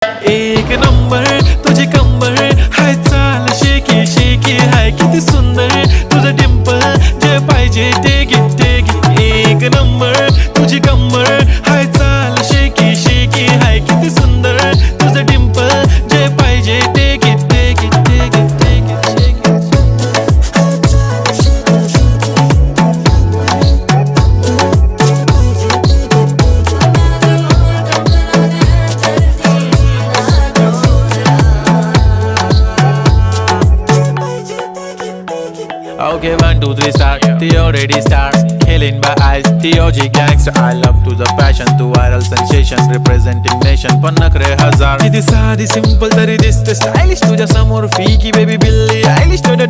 एक नंबर तुझी कंबर हाय, चाल शेकी शेकी हाय, किती सुंदर तुझं डिंपल, जे पाहिजे ते घे ते घे. एक नंबर तुझी कंबर हाय, चाल शेकी शेकी हाय, किती सुंदर तुझं डिंपल, जे पाहिजे ते घे ते घे ते घे ते घे ते घे. Okay, 1, 2, 3 start. The already start. Killing by eyes. The OG gangster. I love to the passion, to viral sensation, representing nation. पन्नकरे हजार. किती साधी simple तरी दिसते stylish तुझ्या समोर. फीकी baby बिल्ली. Stylish to the